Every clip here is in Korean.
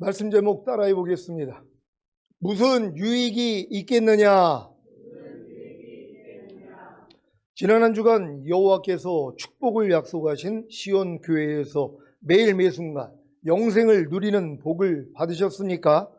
말씀 제목 따라해 보겠습니다. 무슨 유익이 있겠느냐? 지난 한 주간 여호와께서 축복을 약속하신 시온 교회에서 매일 매순간 영생을 누리는 복을 받으셨습니까?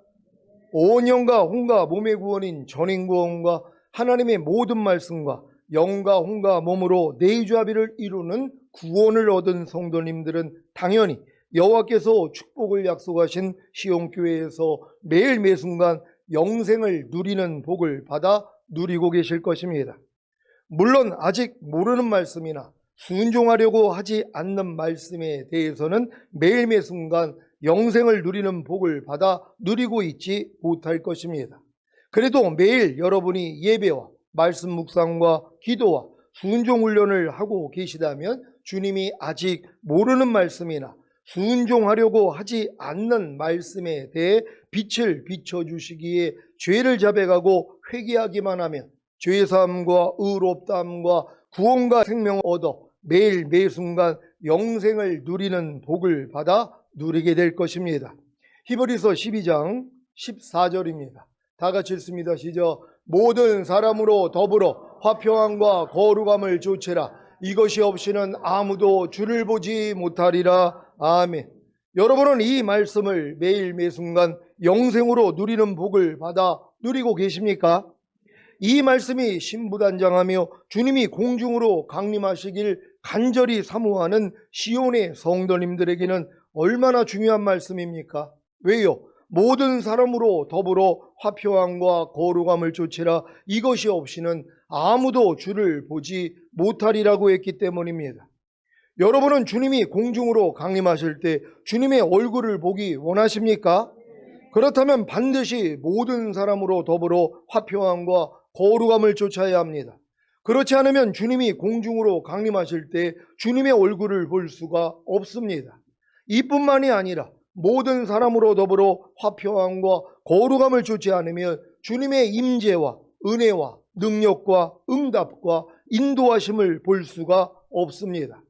온 영과 혼과 몸의 구원인 전인구원과 하나님의 모든 말씀과 영과 혼과 몸으로 내주합의를 이루는 구원을 얻은 성도님들은 당연히 여호와께서 축복을 약속하신 시온교회에서 매일 매순간 영생을 누리는 복을 받아 누리고 계실 것입니다. 물론 아직 모르는 말씀이나 순종하려고 하지 않는 말씀에 대해서는 매일 매순간 영생을 누리는 복을 받아 누리고 있지 못할 것입니다. 그래도 매일 여러분이 예배와 말씀 묵상과 기도와 순종 훈련을 하고 계시다면 주님이 아직 모르는 말씀이나 순종하려고 하지 않는 말씀에 대해 빛을 비춰주시기에 죄를 자백하고 회개하기만 하면 죄사함과 의롭다함과 구원과 생명을 얻어 매일 매순간 영생을 누리는 복을 받아 누리게 될 것입니다. 히브리서 12장 14절입니다. 다 같이 읽습니다. 시작. 모든 사람으로 더불어 화평함과 거룩함을 좇으라. 이것이 없이는 아무도 주를 보지 못하리라. 아멘. 여러분은 이 말씀을 매일 매순간 영생으로 누리는 복을 받아 누리고 계십니까? 이 말씀이 신부단장하며 주님이 공중으로 강림하시길 간절히 사모하는 시온의 성도님들에게는 얼마나 중요한 말씀입니까? 왜요? 모든 사람으로 더불어 화평함과 거룩함을 좇으라. 이것이 없이는 아무도 주를 보지 못하리라고 했기 때문입니다. 여러분은 주님이 공중으로 강림하실 때 주님의 얼굴을 보기 원하십니까? 그렇다면 반드시 모든 사람으로 더불어 화평함과 거룩함을 좇아야 합니다. 그렇지 않으면 주님이 공중으로 강림하실 때 주님의 얼굴을 볼 수가 없습니다. 이뿐만이 아니라 모든 사람으로 더불어 화평함과 거룩함을 좇지 않으면 주님의 임재와 은혜와 능력과 응답과 인도하심을 볼 수가 없습니다.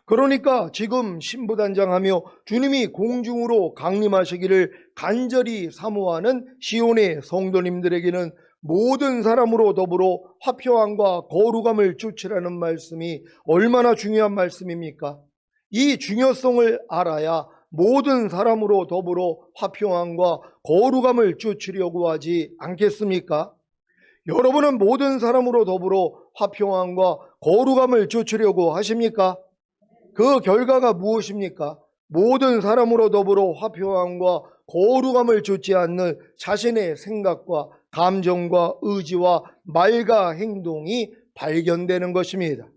그러니까 지금 신부단장하며 주님이 공중으로 강림하시기를 간절히 사모하는 시온의 성도님들에게는 모든 사람으로 더불어 화평함과 거룩함을 좇으라는 말씀이 얼마나 중요한 말씀입니까? 이 중요성을 알아야 모든 사람으로 더불어 화평함과 거룩함을 좇으려고 하지 않겠습니까? 여러분은 모든 사람으로 더불어 화평함과 거룩함을 좇으려고 하십니까? 그 결과가 무엇입니까? 모든 사람으로 더불어 화평함과 거룩함을 좇지 않는 자신의 생각과 감정과 의지와 말과 행동이 발견되는 것입니다.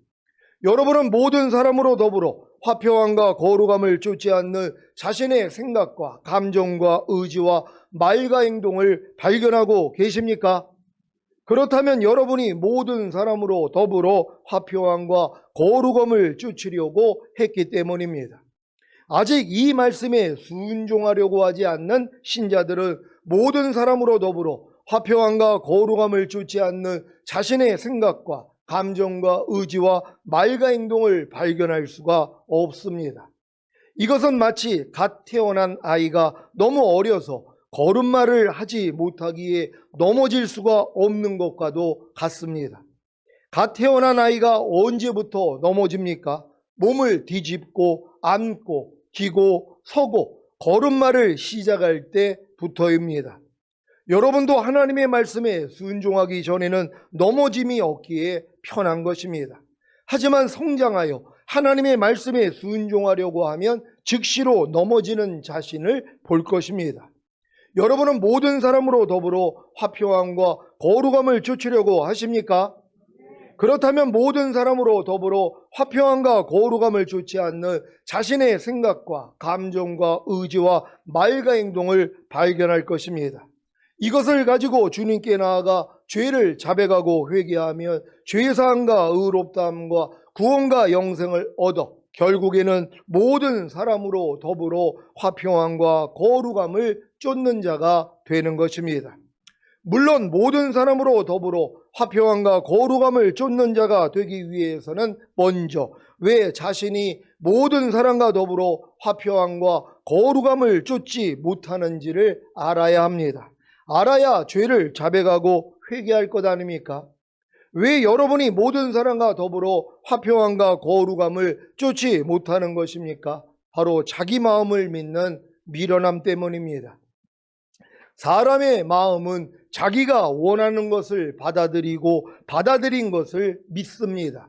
여러분은 모든 사람으로 더불어 화평함과 거룩함을 좇지 않는 자신의 생각과 감정과 의지와 말과 행동을 발견하고 계십니까? 그렇다면 여러분이 모든 사람으로 더불어 화평함과 거룩함을 좇으려고 했기 때문입니다. 아직 이 말씀에 순종하려고 하지 않는 신자들은 모든 사람으로 더불어 화평함과 거룩함을 좇지 않는 자신의 생각과 감정과 의지와 말과 행동을 발견할 수가 없습니다. 이것은 마치 갓 태어난 아이가 너무 어려서 걸음마를 하지 못하기에 넘어질 수가 없는 것과도 같습니다. 갓 태어난 아이가 언제부터 넘어집니까? 몸을 뒤집고 앉고 기고 서고 걸음마를 시작할 때부터입니다. 여러분도 하나님의 말씀에 순종하기 전에는 넘어짐이 없기에 편한 것입니다. 하지만 성장하여 하나님의 말씀에 순종하려고 하면 즉시로 넘어지는 자신을 볼 것입니다. 여러분은 모든 사람으로 더불어 화평함과 거룩함을 좇으려고 하십니까? 그렇다면 모든 사람으로 더불어 화평함과 거룩함을 좇지 않는 자신의 생각과 감정과 의지와 말과 행동을 발견할 것입니다. 이것을 가지고 주님께 나아가 죄를 자백하고 회개하면 죄사함과 의롭다함과 구원과 영생을 얻어 결국에는 모든 사람으로 더불어 화평함과 거룩함을 좇는 자가 되는 것입니다. 물론 모든 사람으로 더불어 화평함과 거룩함을 좇는 자가 되기 위해서는 먼저 왜 자신이 모든 사람과 더불어 화평함과 거룩함을 쫓지 못하는지를 알아야 합니다. 알아야 죄를 자백하고 회개할 것 아닙니까? 왜 여러분이 모든 사람과 더불어 화평함과 거룩함을 쫓지 못하는 것입니까? 바로 자기 마음을 믿는 미련함 때문입니다. 사람의 마음은 자기가 원하는 것을 받아들이고 받아들인 것을 믿습니다.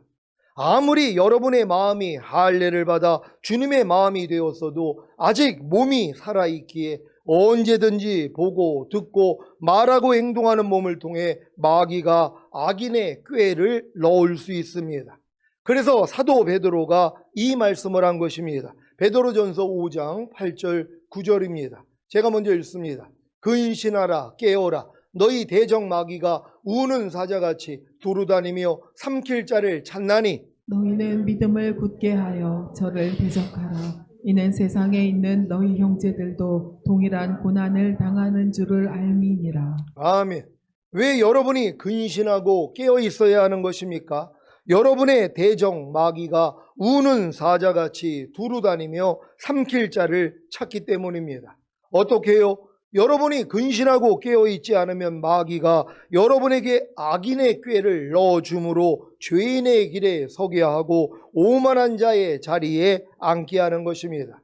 아무리 여러분의 마음이 할례를 받아 주님의 마음이 되었어도 아직 몸이 살아있기에 언제든지 보고 듣고 말하고 행동하는 몸을 통해 마귀가 악인의 꾀를 넣을 수 있습니다. 그래서 사도 베드로가 이 말씀을 한 것입니다. 베드로전서 5장 8절 9절입니다. 제가 먼저 읽습니다. 근신하라 깨어라 너희 대적 마귀가 우는 사자같이 두루다니며 삼킬 자를 찾나니 너희는 믿음을 굳게 하여 저를 대적하라. 이는 세상에 있는 너희 형제들도 동일한 고난을 당하는 줄을 알미니라. 아멘. 왜 여러분이 근신하고 깨어 있어야 하는 것입니까? 여러분의 대적 마귀가 우는 사자같이 두루다니며 삼킬 자를 찾기 때문입니다. 어떻게 해요? 여러분이 근신하고 깨어있지 않으면 마귀가 여러분에게 악인의 꾀를 넣어줌으로 죄인의 길에 서게 하고 오만한 자의 자리에 앉게 하는 것입니다.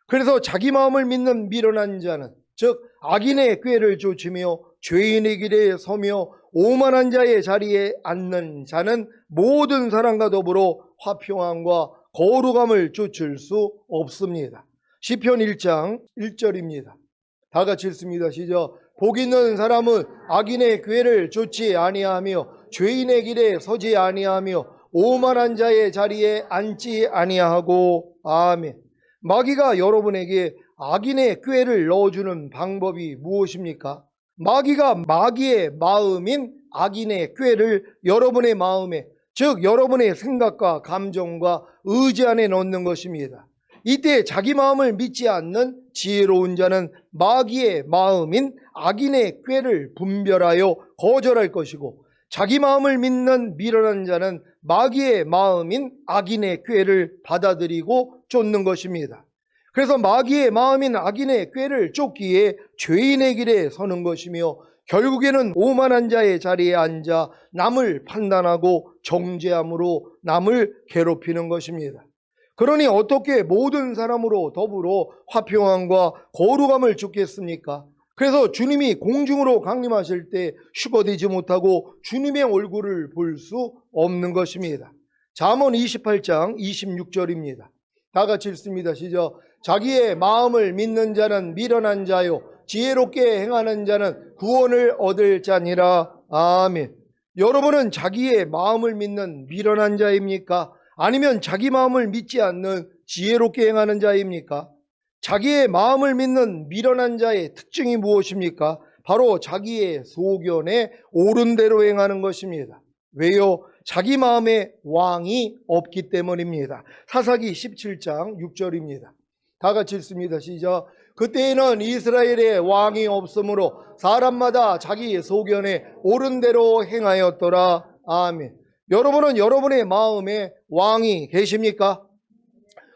그래서 자기 마음을 믿는 미련한 자는, 즉 악인의 꾀를 쫓으며 죄인의 길에 서며 오만한 자의 자리에 앉는 자는 모든 사람과 더불어 화평함과 거룩함을 쫓을 수 없습니다. 시편 1장 1절입니다. 다 같이 읽습니다. 시작. 복 있는 사람은 악인의 꾀를 쫓지 아니하며 죄인의 길에 서지 아니하며 오만한 자의 자리에 앉지 아니하고. 아멘. 마귀가 여러분에게 악인의 꾀를 넣어주는 방법이 무엇입니까? 마귀가 마귀의 마음인 악인의 꾀를 여러분의 마음에, 즉 여러분의 생각과 감정과 의지 안에 넣는 것입니다. 이때 자기 마음을 믿지 않는 지혜로운 자는 마귀의 마음인 악인의 꾀를 분별하여 거절할 것이고, 자기 마음을 믿는 미련한 자는 마귀의 마음인 악인의 꾀를 받아들이고 쫓는 것입니다. 그래서 마귀의 마음인 악인의 꾀를 쫓기에 죄인의 길에 서는 것이며, 결국에는 오만한 자의 자리에 앉아 남을 판단하고 정죄함으로 남을 괴롭히는 것입니다. 그러니 어떻게 모든 사람으로 더불어 화평함과 거룩함을 쫓겠습니까? 그래서 주님이 공중으로 강림하실 때 휴거되지 못하고 주님의 얼굴을 볼 수 없는 것입니다. 잠언 28장 26절입니다. 다 같이 읽습니다. 시작. 자기의 마음을 믿는 자는 미련한 자요 지혜롭게 행하는 자는 구원을 얻을 자니라. 아멘. 여러분은 자기의 마음을 믿는 미련한 자입니까? 아니면 자기 마음을 믿지 않는 지혜롭게 행하는 자입니까? 자기의 마음을 믿는 미련한 자의 특징이 무엇입니까? 바로 자기의 소견에 옳은 대로 행하는 것입니다. 왜요? 자기 마음에 왕이 없기 때문입니다. 사사기 17장 6절입니다. 다 같이 읽습니다. 시작. 그때에는 이스라엘에 왕이 없으므로 사람마다 자기 소견에 옳은 대로 행하였더라. 아멘. 여러분은 여러분의 마음에 왕이 계십니까?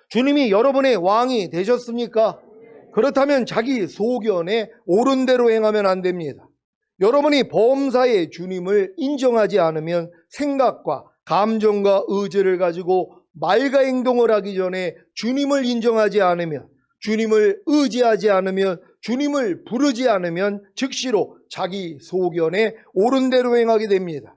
주님이 여러분의 왕이 되셨습니까? 그렇다면 자기 소견에 옳은 대로 행하면 안 됩니다. 여러분이 범사의 주님을 인정하지 않으면 생각과 감정과 의지를 가지고 말과 행동을 하기 전에 주님을 인정하지 않으면, 주님을 의지하지 않으면, 주님을 부르지 않으면 즉시로 자기 소견에 옳은 대로 행하게 됩니다.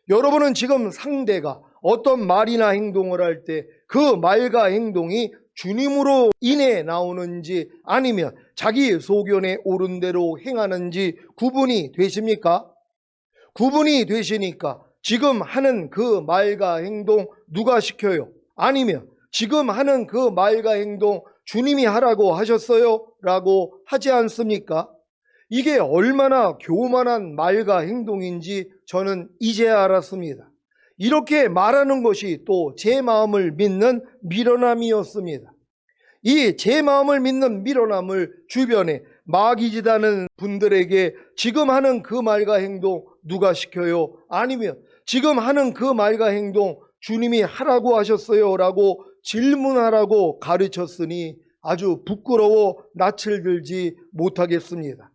여러분은 지금 상대가 어떤 말이나 행동을 할 때 그 말과 행동이 주님으로 인해 나오는지 아니면 자기 소견에 옳은 대로 행하는지 구분이 되십니까? 구분이 되시니까 지금 하는 그 말과 행동 누가 시켜요? 아니면 지금 하는 그 말과 행동 주님이 하라고 하셨어요? 라고 하지 않습니까? 이게 얼마나 교만한 말과 행동인지 저는 이제야 알았습니다. 이렇게 말하는 것이 또 제 마음을 믿는 미련함이었습니다. 이 제 마음을 믿는 미련함을 주변에 마귀짓하는 분들에게 지금 하는 그 말과 행동 누가 시켜요? 아니면 지금 하는 그 말과 행동 주님이 하라고 하셨어요? 라고 질문하라고 가르쳤으니 아주 부끄러워 낯을 들지 못하겠습니다.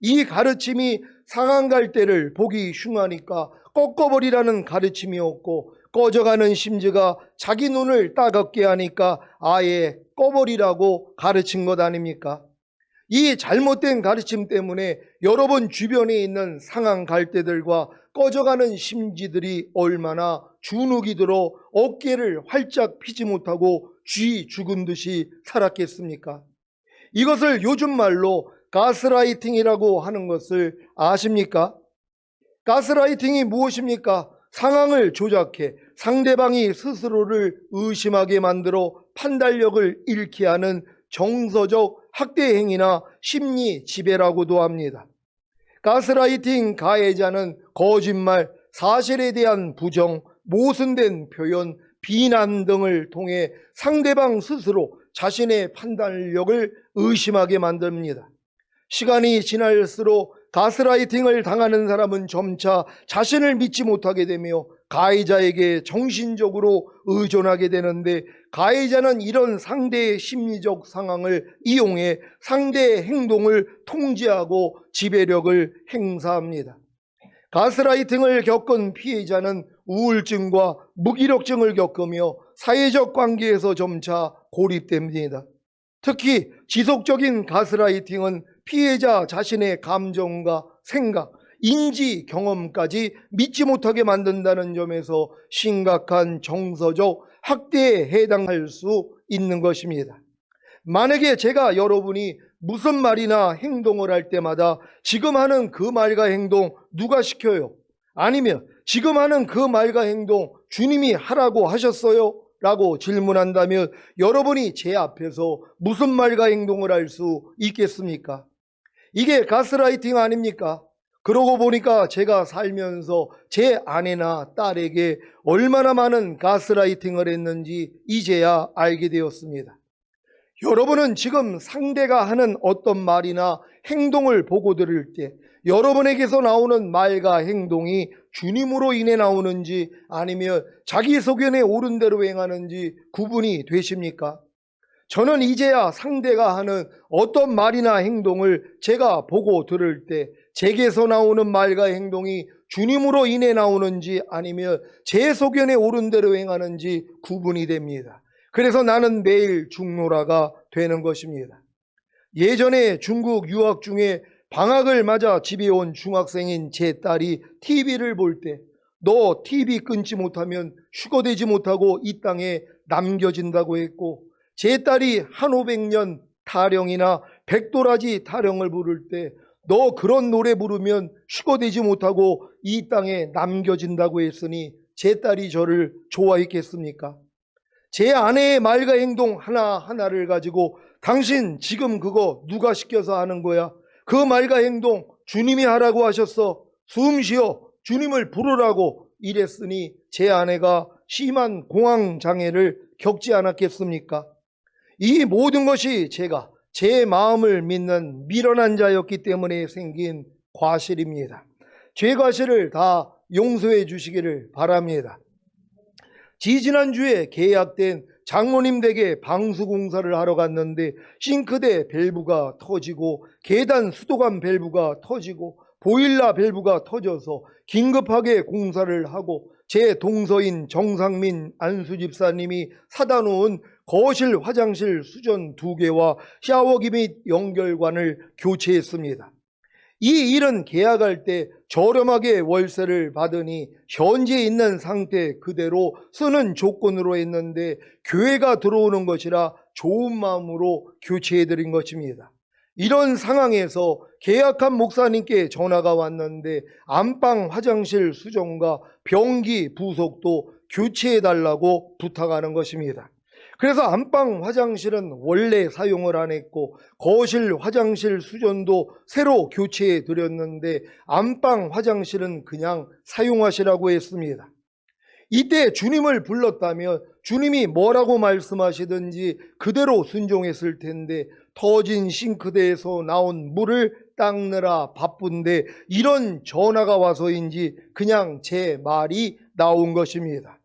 이 가르침이 상한 갈대를 보기 흉하니까 꺾어버리라는 가르침이었고, 꺼져가는 심지가 자기 눈을 따갑게 하니까 아예 꺼버리라고 가르친 것 아닙니까? 이 잘못된 가르침 때문에 여러분 주변에 있는 상한 갈대들과 꺼져가는 심지들이 얼마나 주눅이 들어 어깨를 활짝 피지 못하고 쥐 죽은 듯이 살았겠습니까? 이것을 요즘 말로 가스라이팅이라고 하는 것을 아십니까? 가스라이팅이 무엇입니까? 상황을 조작해 상대방이 스스로를 의심하게 만들어 판단력을 잃게 하는 정서적 학대 행위나 심리 지배라고도 합니다. 가스라이팅 가해자는 거짓말, 사실에 대한 부정, 모순된 표현, 비난 등을 통해 상대방 스스로 자신의 판단력을 의심하게 만듭니다. 시간이 지날수록 가스라이팅을 당하는 사람은 점차 자신을 믿지 못하게 되며 가해자에게 정신적으로 의존하게 되는데, 가해자는 이런 상대의 심리적 상황을 이용해 상대의 행동을 통제하고 지배력을 행사합니다. 가스라이팅을 겪은 피해자는 우울증과 무기력증을 겪으며 사회적 관계에서 점차 고립됩니다. 특히 지속적인 가스라이팅은 피해자 자신의 감정과 생각, 인지 경험까지 믿지 못하게 만든다는 점에서 심각한 정서적 학대에 해당할 수 있는 것입니다. 만약에 제가 여러분이 무슨 말이나 행동을 할 때마다 지금 하는 그 말과 행동 누가 시켜요? 아니면 지금 하는 그 말과 행동 주님이 하라고 하셨어요? 라고 질문한다면 여러분이 제 앞에서 무슨 말과 행동을 할 수 있겠습니까? 이게 가스라이팅 아닙니까? 그러고 보니까 제가 살면서 제 아내나 딸에게 얼마나 많은 가스라이팅을 했는지 이제야 알게 되었습니다. 여러분은 지금 상대가 하는 어떤 말이나 행동을 보고 들을 때 여러분에게서 나오는 말과 행동이 주님으로 인해 나오는지 아니면 자기 소견에 옳은 대로 행하는지 구분이 되십니까? 저는 이제야 상대가 하는 어떤 말이나 행동을 제가 보고 들을 때 제게서 나오는 말과 행동이 주님으로 인해 나오는지 아니면 제 소견에 옳은 대로 행하는지 구분이 됩니다. 그래서 나는 매일 중노라가 되는 것입니다. 예전에 중국 유학 중에 방학을 맞아 집에 온 중학생인 제 딸이 TV를 볼 때 너 TV 끊지 못하면 휴거되지 못하고 이 땅에 남겨진다고 했고, 제 딸이 한 500년 타령이나 백도라지 타령을 부를 때 너 그런 노래 부르면 휴거되지 못하고 이 땅에 남겨진다고 했으니 제 딸이 저를 좋아했겠습니까? 제 아내의 말과 행동 하나하나를 가지고 당신 지금 그거 누가 시켜서 하는 거야? 그 말과 행동 주님이 하라고 하셨어. 숨 쉬어 주님을 부르라고 이랬으니 제 아내가 심한 공황장애를 겪지 않았겠습니까? 이 모든 것이 제가 제 마음을 믿는 미련한 자였기 때문에 생긴 과실입니다. 죄 과실을 다 용서해 주시기를 바랍니다. 지지난주에 계약된 장모님 댁에 방수공사를 하러 갔는데 싱크대 밸브가 터지고 계단 수도관 밸브가 터지고 보일러 밸브가 터져서 긴급하게 공사를 하고 제 동서인 정상민 안수집사님이 사다 놓은 거실 화장실 수전 2개와 샤워기 및 연결관을 교체했습니다. 이 일은 계약할 때 저렴하게 월세를 받으니 현재 있는 상태 그대로 쓰는 조건으로 했는데 교회가 들어오는 것이라 좋은 마음으로 교체해드린 것입니다. 이런 상황에서 계약한 목사님께 전화가 왔는데 안방 화장실 수전과 변기 부속도 교체해달라고 부탁하는 것입니다. 그래서 안방 화장실은 원래 사용을 안 했고 거실 화장실 수전도 새로 교체해 드렸는데 안방 화장실은 그냥 사용하시라고 했습니다. 이때 주님을 불렀다면 주님이 뭐라고 말씀하시든지 그대로 순종했을 텐데 터진 싱크대에서 나온 물을 닦느라 바쁜데 이런 전화가 와서인지 그냥 제 말이 나온 것입니다.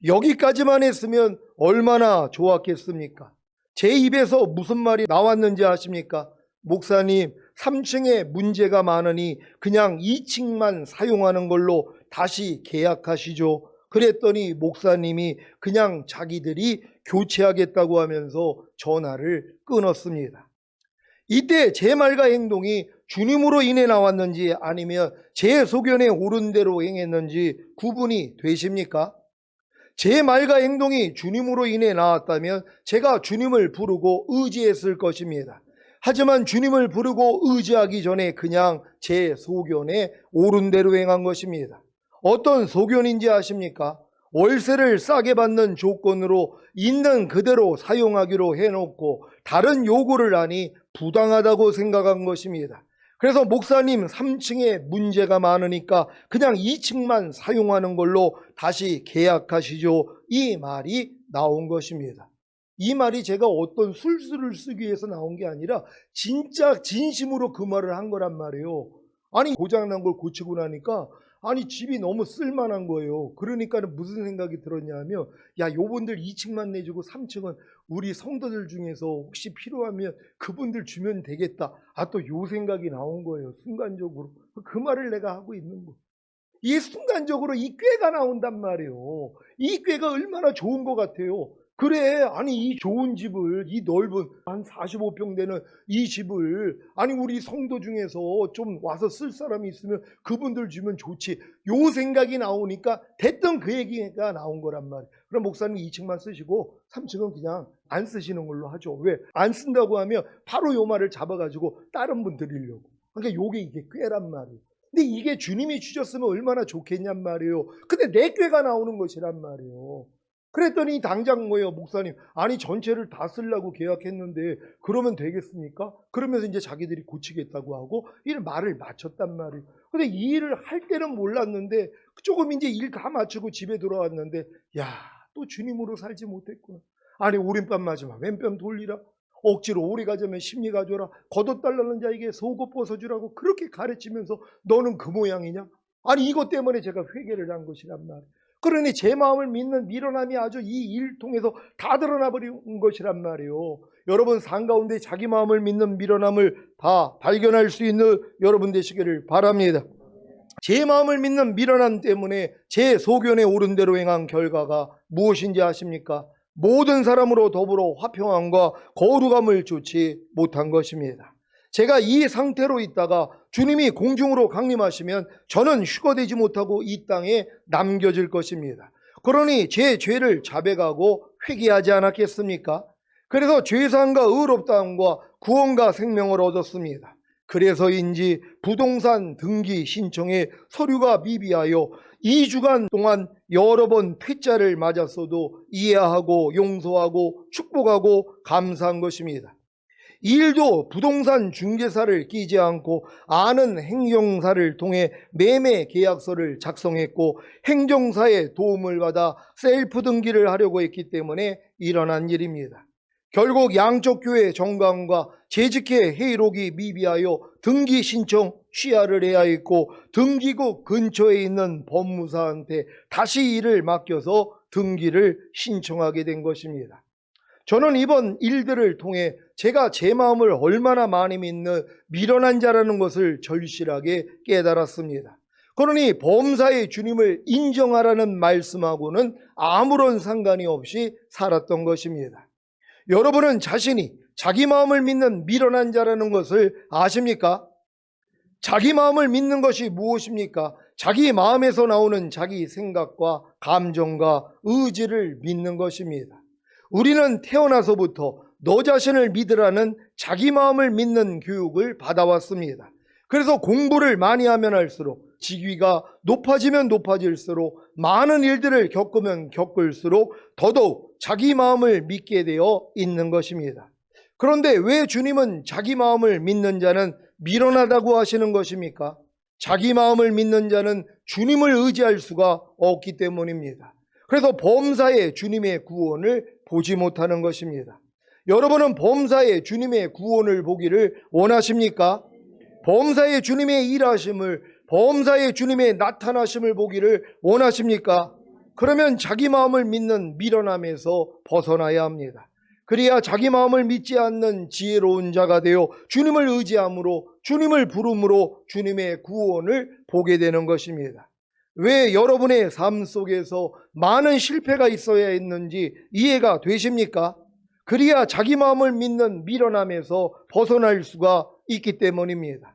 여기까지만 했으면 얼마나 좋았겠습니까? 제 입에서 무슨 말이 나왔는지 아십니까? 목사님, 3층에 문제가 많으니 그냥 2층만 사용하는 걸로 다시 계약하시죠. 그랬더니 목사님이 그냥 자기들이 교체하겠다고 하면서 전화를 끊었습니다. 이때 제 말과 행동이 주님으로 인해 나왔는지 아니면 제 소견에 옳은 대로 행했는지 구분이 되십니까? 제 말과 행동이 주님으로 인해 나왔다면 제가 주님을 부르고 의지했을 것입니다. 하지만 주님을 부르고 의지하기 전에 그냥 제 소견에 옳은 대로 행한 것입니다. 어떤 소견인지 아십니까? 월세를 싸게 받는 조건으로 있는 그대로 사용하기로 해놓고 다른 요구를 하니 부당하다고 생각한 것입니다. 그래서 목사님 3층에 문제가 많으니까 그냥 2층만 사용하는 걸로 다시 계약하시죠. 이 말이 나온 것입니다. 이 말이 제가 어떤 술수를 쓰기 위해서 나온 게 아니라 진짜 진심으로 그 말을 한 거란 말이에요. 아니 고장난 걸 고치고 나니까 아니 집이 너무 쓸만한 거예요. 그러니까 무슨 생각이 들었냐면 야 요분들 2층만 내주고 3층은 우리 성도들 중에서 혹시 필요하면 그분들 주면 되겠다. 아 또 요 생각이 나온 거예요. 순간적으로. 그 말을 내가 하고 있는 거예요. 이 순간적으로 이 꾀가 나온단 말이에요. 이 꾀가 얼마나 좋은 것 같아요. 그래 아니 이 좋은 집을 이 넓은 한 45평 되는 이 집을 아니 우리 성도 중에서 좀 와서 쓸 사람이 있으면 그분들 주면 좋지 요 생각이 나오니까 됐던 그 얘기가 나온 거란 말이에요. 그럼 목사님 2층만 쓰시고 3층은 그냥 안 쓰시는 걸로 하죠. 왜? 안 쓴다고 하면 바로 요 말을 잡아가지고 다른 분 드리려고. 그러니까 요게 이게 꾀란 말이에요. 근데 이게 주님이 주셨으면 얼마나 좋겠냔 말이에요. 근데 내 꾀가 나오는 것이란 말이에요. 그랬더니 당장 뭐예요 목사님 아니 전체를 다 쓰려고 계약했는데 그러면 되겠습니까? 그러면서 이제 자기들이 고치겠다고 하고 이 말을 마쳤단 말이에요. 근데 이 일을 할 때는 몰랐는데 조금 이제 일 다 마치고 집에 돌아왔는데 야 또 주님으로 살지 못했구나. 아니 오른뺨 맞으면 왼뺨 돌리라. 억지로 오리 가자면 심리 가져라. 걷어달라는 자에게 속옷 벗어주라고 그렇게 가르치면서 너는 그 모양이냐? 아니 이것 때문에 제가 회개를 한 것이란 말이에요. 그러니 제 마음을 믿는 미련함이 아주 이 일 통해서 다 드러나 버린 것이란 말이에요. 여러분 삶 가운데 자기 마음을 믿는 미련함을 다 발견할 수 있는 여러분 되시기를 바랍니다. 제 마음을 믿는 미련함 때문에 제 소견에 옳은 대로 행한 결과가 무엇인지 아십니까? 모든 사람으로 더불어 화평함과 거룩함을 좇지 못한 것입니다. 제가 이 상태로 있다가 주님이 공중으로 강림하시면 저는 휴거되지 못하고 이 땅에 남겨질 것입니다. 그러니 제 죄를 자백하고 회개하지 않았겠습니까? 그래서 죄사함과 의롭다함과 구원과 생명을 얻었습니다. 그래서인지 부동산 등기 신청에 서류가 미비하여 2주간 동안 여러 번 퇴짜를 맞았어도 이해하고 용서하고 축복하고 감사한 것입니다. 일도 부동산 중개사를 끼지 않고 아는 행정사를 통해 매매 계약서를 작성했고 행정사의 도움을 받아 셀프 등기를 하려고 했기 때문에 일어난 일입니다. 결국 양쪽 교회 정관과 재직회 회의록이 미비하여 등기 신청 취하를 해야 했고 등기국 근처에 있는 법무사한테 다시 일을 맡겨서 등기를 신청하게 된 것입니다. 저는 이번 일들을 통해 제가 제 마음을 얼마나 많이 믿는 미련한 자라는 것을 절실하게 깨달았습니다. 그러니 범사의 주님을 인정하라는 말씀하고는 아무런 상관이 없이 살았던 것입니다. 여러분은 자신이 자기 마음을 믿는 미련한 자라는 것을 아십니까? 자기 마음을 믿는 것이 무엇입니까? 자기 마음에서 나오는 자기 생각과 감정과 의지를 믿는 것입니다. 우리는 태어나서부터 너 자신을 믿으라는 자기 마음을 믿는 교육을 받아왔습니다. 그래서 공부를 많이 하면 할수록 직위가 높아지면 높아질수록 많은 일들을 겪으면 겪을수록 더더욱 자기 마음을 믿게 되어 있는 것입니다. 그런데 왜 주님은 자기 마음을 믿는 자는 미련하다고 하시는 것입니까? 자기 마음을 믿는 자는 주님을 의지할 수가 없기 때문입니다. 그래서 범사에 주님의 구원을 보지 못하는 것입니다. 여러분은 범사에 주님의 구원을 보기를 원하십니까? 범사에 주님의 일하심을, 범사에 주님의 나타나심을 보기를 원하십니까? 그러면 자기 마음을 믿는 미련함에서 벗어나야 합니다. 그래야 자기 마음을 믿지 않는 지혜로운 자가 되어 주님을 의지함으로 주님을 부름으로 주님의 구원을 보게 되는 것입니다. 왜 여러분의 삶 속에서 많은 실패가 있어야 했는지 이해가 되십니까? 그래야 자기 마음을 믿는 미련함에서 벗어날 수가 있기 때문입니다.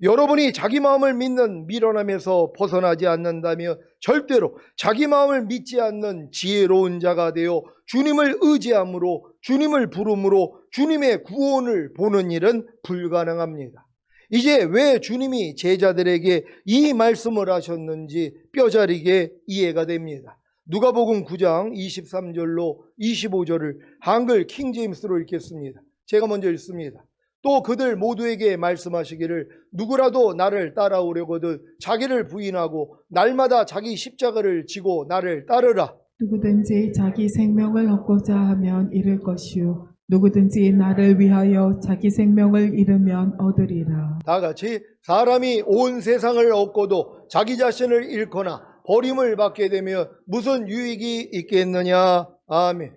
여러분이 자기 마음을 믿는 미련함에서 벗어나지 않는다면 절대로 자기 마음을 믿지 않는 지혜로운 자가 되어 주님을 의지함으로 주님을 부름으로 주님의 구원을 보는 일은 불가능합니다. 이제 왜 주님이 제자들에게 이 말씀을 하셨는지 뼈저리게 이해가 됩니다. 누가복음 9장 23절로 25절을 한글 킹제임스로 읽겠습니다. 제가 먼저 읽습니다. 또 그들 모두에게 말씀하시기를 누구라도 나를 따라오려거든 자기를 부인하고 날마다 자기 십자가를 지고 나를 따르라. 누구든지 자기 생명을 얻고자 하면 잃을 것이요 누구든지 나를 위하여 자기 생명을 잃으면 얻으리라. 다 같이 사람이 온 세상을 얻고도 자기 자신을 잃거나 버림을 받게 되면 무슨 유익이 있겠느냐. 아멘.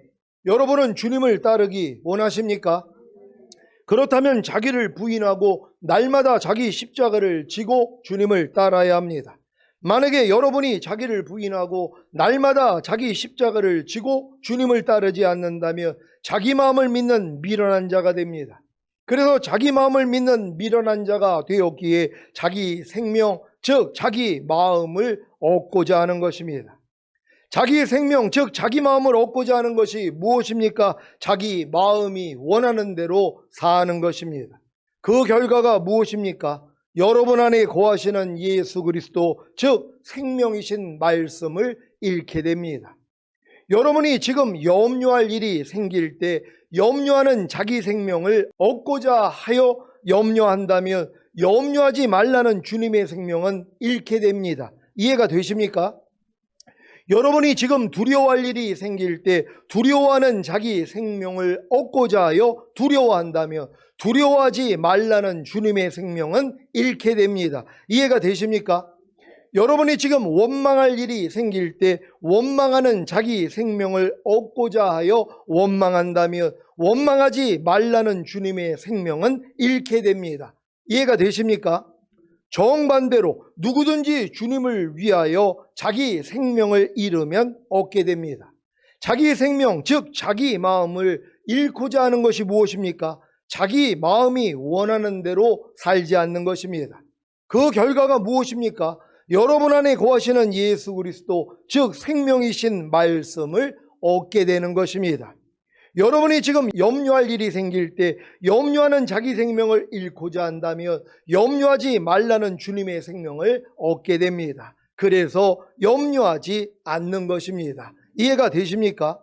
여러분은 주님을 따르기 원하십니까? 그렇다면 자기를 부인하고 날마다 자기 십자가를 지고 주님을 따라야 합니다. 만약에 여러분이 자기를 부인하고 날마다 자기 십자가를 지고 주님을 따르지 않는다면 자기 마음을 믿는 미련한 자가 됩니다. 그래서 자기 마음을 믿는 미련한 자가 되었기에 자기 생명, 즉 자기 마음을 얻고자 하는 것입니다. 자기 생명, 즉 자기 마음을 얻고자 하는 것이 무엇입니까? 자기 마음이 원하는 대로 사는 것입니다. 그 결과가 무엇입니까? 여러분 안에 거하시는 예수 그리스도, 즉 생명이신 말씀을 잃게 됩니다. 여러분이 지금 염려할 일이 생길 때 염려하는 자기 생명을 얻고자 하여 염려한다면 염려하지 말라는 주님의 생명은 잃게 됩니다. 이해가 되십니까? 여러분이 지금 두려워할 일이 생길 때 두려워하는 자기 생명을 얻고자 하여 두려워한다면 두려워하지 말라는 주님의 생명은 잃게 됩니다. 이해가 되십니까? 여러분이 지금 원망할 일이 생길 때 원망하는 자기 생명을 얻고자 하여 원망한다면 원망하지 말라는 주님의 생명은 잃게 됩니다. 이해가 되십니까? 정반대로 누구든지 주님을 위하여 자기 생명을 잃으면 얻게 됩니다. 자기 생명, 즉 자기 마음을 잃고자 하는 것이 무엇입니까? 자기 마음이 원하는 대로 살지 않는 것입니다. 그 결과가 무엇입니까? 여러분 안에 거하시는 예수 그리스도, 즉 생명이신 말씀을 얻게 되는 것입니다. 여러분이 지금 염려할 일이 생길 때 염려하는 자기 생명을 잃고자 한다면 염려하지 말라는 주님의 생명을 얻게 됩니다. 그래서 염려하지 않는 것입니다. 이해가 되십니까?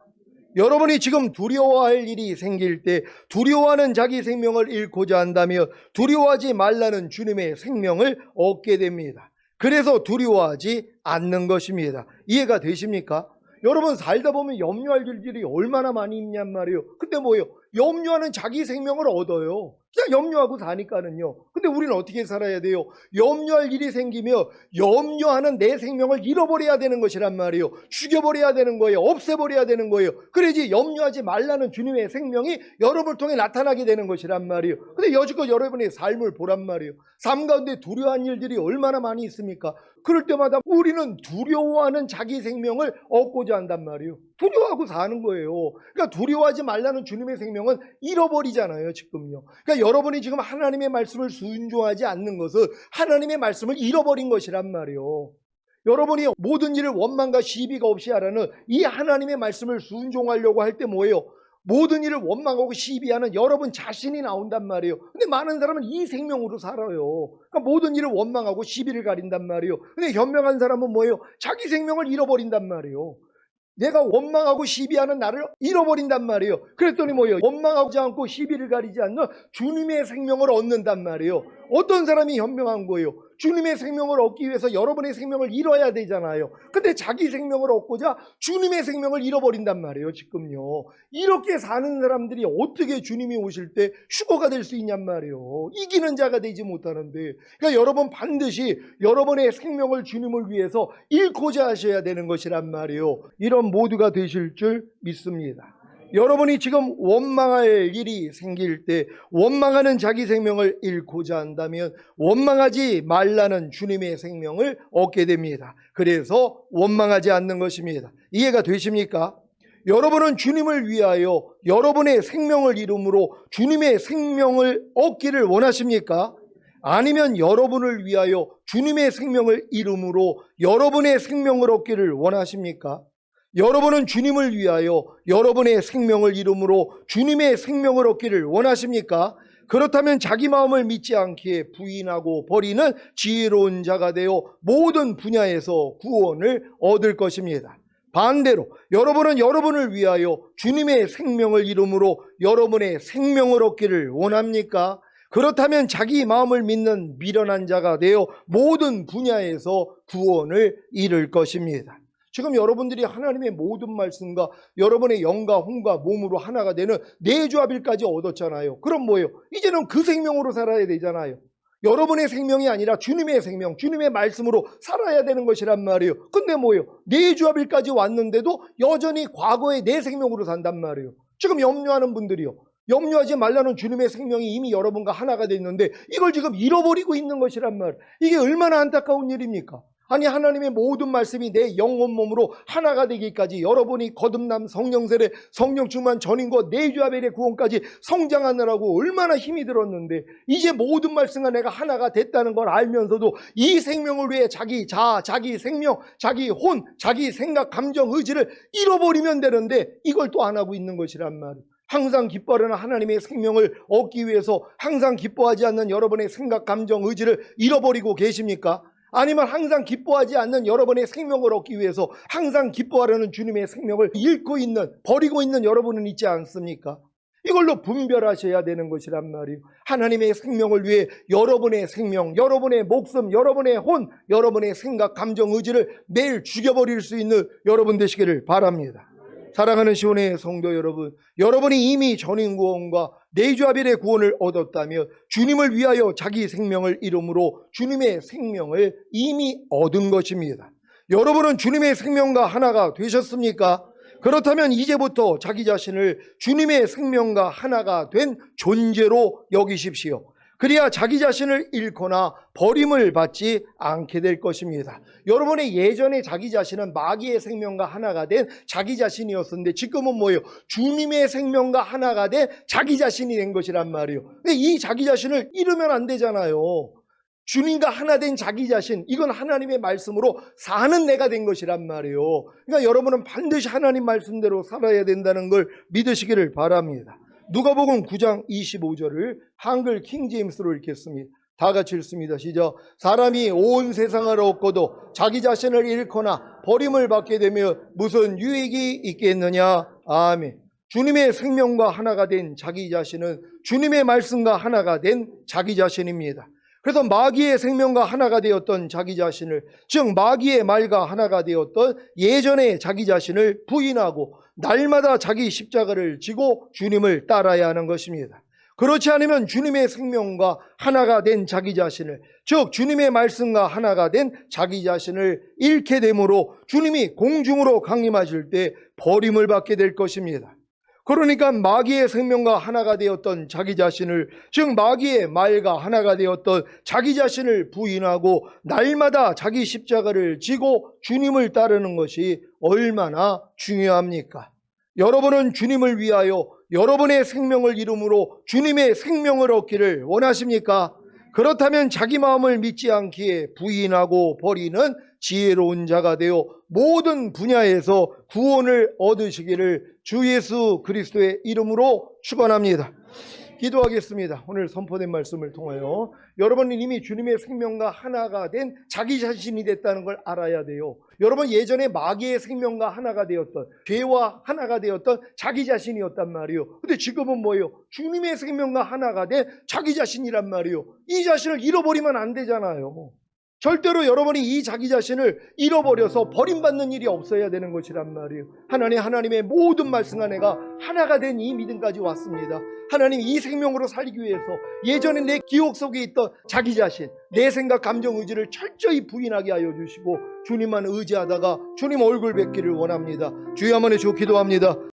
여러분이 지금 두려워할 일이 생길 때 두려워하는 자기 생명을 잃고자 한다면 두려워하지 말라는 주님의 생명을 얻게 됩니다. 그래서 두려워하지 않는 것입니다. 이해가 되십니까? 여러분 살다 보면 염려할 일들이 얼마나 많이 있냔 말이에요. 근데 뭐예요? 염려하는 자기 생명을 얻어요. 그냥 염려하고 사니까는요. 근데 우리는 어떻게 살아야 돼요? 염려할 일이 생기면 염려하는 내 생명을 잃어버려야 되는 것이란 말이에요. 죽여버려야 되는 거예요. 없애버려야 되는 거예요. 그래야지 염려하지 말라는 주님의 생명이 여러분을 통해 나타나게 되는 것이란 말이에요. 근데 여지껏 여러분의 삶을 보란 말이에요. 삶 가운데 두려워한 일들이 얼마나 많이 있습니까? 그럴 때마다 우리는 두려워하는 자기 생명을 얻고자 한단 말이에요. 두려워하고 사는 거예요. 그러니까 두려워하지 말라는 주님의 생명은 잃어버리잖아요, 지금요. 그러니까 여러분이 지금 하나님의 말씀을 순종하지 않는 것은 하나님의 말씀을 잃어버린 것이란 말이에요. 여러분이 모든 일을 원망과 시비가 없이 하라는 이 하나님의 말씀을 순종하려고 할 때 뭐예요? 모든 일을 원망하고 시비하는 여러분 자신이 나온단 말이에요. 근데 많은 사람은 이 생명으로 살아요. 그러니까 모든 일을 원망하고 시비를 가린단 말이에요. 근데 현명한 사람은 뭐예요? 자기 생명을 잃어버린단 말이에요. 내가 원망하고 시비하는 나를 잃어버린단 말이에요. 그랬더니 뭐예요? 원망하지 않고 시비를 가리지 않는 주님의 생명을 얻는단 말이에요. 어떤 사람이 현명한 거예요? 주님의 생명을 얻기 위해서 여러분의 생명을 잃어야 되잖아요. 근데 자기 생명을 얻고자 주님의 생명을 잃어버린단 말이에요, 지금요. 이렇게 사는 사람들이 어떻게 주님이 오실 때 휴거가 될 수 있냔 말이에요. 이기는 자가 되지 못하는데. 그러니까 여러분 반드시 여러분의 생명을 주님을 위해서 잃고자 하셔야 되는 것이란 말이에요. 이런 모두가 되실 줄 믿습니다. 여러분이 지금 원망할 일이 생길 때 원망하는 자기 생명을 잃고자 한다면 원망하지 말라는 주님의 생명을 얻게 됩니다. 그래서 원망하지 않는 것입니다. 이해가 되십니까? 여러분은 주님을 위하여 여러분의 생명을 이름으로 주님의 생명을 얻기를 원하십니까? 아니면 여러분을 위하여 주님의 생명을 이름으로 여러분의 생명을 얻기를 원하십니까? 여러분은 주님을 위하여 여러분의 생명을 이름으로 주님의 생명을 얻기를 원하십니까? 그렇다면 자기 마음을 믿지 않기에 부인하고 버리는 지혜로운 자가 되어 모든 분야에서 구원을 얻을 것입니다. 반대로 여러분은 여러분을 위하여 주님의 생명을 이름으로 여러분의 생명을 얻기를 원합니까? 그렇다면 자기 마음을 믿는 미련한 자가 되어 모든 분야에서 구원을 이룰 것입니다. 지금 여러분들이 하나님의 모든 말씀과 여러분의 영과 혼과 몸으로 하나가 되는 내주합일까지 얻었잖아요. 그럼 뭐예요? 이제는 그 생명으로 살아야 되잖아요. 여러분의 생명이 아니라 주님의 생명, 주님의 말씀으로 살아야 되는 것이란 말이에요. 근데 뭐예요? 내주합일까지 왔는데도 여전히 과거의 내 생명으로 산단 말이에요. 지금 염려하는 분들이요. 염려하지 말라는 주님의 생명이 이미 여러분과 하나가 돼 있는데 이걸 지금 잃어버리고 있는 것이란 말이에요. 이게 얼마나 안타까운 일입니까? 아니 하나님의 모든 말씀이 내 영혼 몸으로 하나가 되기까지 여러분이 거듭남 성령세례 성령 충만 전인과 내주아벨의 구원까지 성장하느라고 얼마나 힘이 들었는데 이제 모든 말씀과 내가 하나가 됐다는 걸 알면서도 이 생명을 위해 자기 자아, 자기 생명, 자기 혼, 자기 생각, 감정, 의지를 잃어버리면 되는데 이걸 또 안 하고 있는 것이란 말이에요. 항상 기뻐하는 하나님의 생명을 얻기 위해서 항상 기뻐하지 않는 여러분의 생각, 감정, 의지를 잃어버리고 계십니까? 아니면 항상 기뻐하지 않는 여러분의 생명을 얻기 위해서 항상 기뻐하려는 주님의 생명을 잃고 있는, 버리고 있는 여러분은 있지 않습니까? 이걸로 분별하셔야 되는 것이란 말이에요. 하나님의 생명을 위해 여러분의 생명, 여러분의 목숨, 여러분의 혼, 여러분의 생각, 감정, 의지를 매일 죽여버릴 수 있는 여러분 되시기를 바랍니다. 사랑하는 시온의 성도 여러분, 여러분이 이미 전인구원과 내주아벨의 구원을 얻었다며 주님을 위하여 자기 생명을 이름으로 주님의 생명을 이미 얻은 것입니다. 여러분은 주님의 생명과 하나가 되셨습니까? 그렇다면 이제부터 자기 자신을 주님의 생명과 하나가 된 존재로 여기십시오. 그래야 자기 자신을 잃거나 버림을 받지 않게 될 것입니다. 여러분의 예전에 자기 자신은 마귀의 생명과 하나가 된 자기 자신이었었는데 지금은 뭐예요? 주님의 생명과 하나가 된 자기 자신이 된 것이란 말이에요. 근데 이 자기 자신을 잃으면 안 되잖아요. 주님과 하나 된 자기 자신, 이건 하나님의 말씀으로 사는 내가 된 것이란 말이에요. 그러니까 여러분은 반드시 하나님 말씀대로 살아야 된다는 걸 믿으시기를 바랍니다. 누가복음 9장 25절을 한글 킹제임스로 읽겠습니다. 다 같이 읽습니다. 시작. 사람이 온 세상을 얻고도 자기 자신을 잃거나 버림을 받게 되면 무슨 유익이 있겠느냐. 아멘. 주님의 생명과 하나가 된 자기 자신은 주님의 말씀과 하나가 된 자기 자신입니다. 그래서 마귀의 생명과 하나가 되었던 자기 자신을, 즉 마귀의 말과 하나가 되었던 예전의 자기 자신을 부인하고 날마다 자기 십자가를 지고 주님을 따라야 하는 것입니다. 그렇지 않으면 주님의 생명과 하나가 된 자기 자신을, 즉 주님의 말씀과 하나가 된 자기 자신을 잃게 되므로 주님이 공중으로 강림하실 때 버림을 받게 될 것입니다. 그러니까 마귀의 생명과 하나가 되었던 자기 자신을, 즉 마귀의 말과 하나가 되었던 자기 자신을 부인하고 날마다 자기 십자가를 지고 주님을 따르는 것이 얼마나 중요합니까? 여러분은 주님을 위하여 여러분의 생명을 이름으로 주님의 생명을 얻기를 원하십니까? 그렇다면 자기 마음을 믿지 않기에 부인하고 버리는 지혜로운 자가 되어 모든 분야에서 구원을 얻으시기를 주 예수 그리스도의 이름으로 축원합니다. 기도하겠습니다. 오늘 선포된 말씀을 통하여 여러분은 이미 주님의 생명과 하나가 된 자기 자신이 됐다는 걸 알아야 돼요. 여러분 예전에 마귀의 생명과 하나가 되었던, 죄와 하나가 되었던 자기 자신이었단 말이에요. 근데 지금은 뭐예요? 주님의 생명과 하나가 된 자기 자신이란 말이에요. 이 자신을 잃어버리면 안 되잖아요. 절대로 여러분이 이 자기 자신을 잃어버려서 버림받는 일이 없어야 되는 것이란 말이에요. 하나님의 모든 말씀과 내가 하나가 된 이 믿음까지 왔습니다. 하나님, 이 생명으로 살기 위해서 예전에 내 기억 속에 있던 자기 자신, 내 생각, 감정, 의지를 철저히 부인하게 하여 주시고 주님만 의지하다가 주님 얼굴 뵙기를 원합니다. 주여 한번 해주고 기도합니다.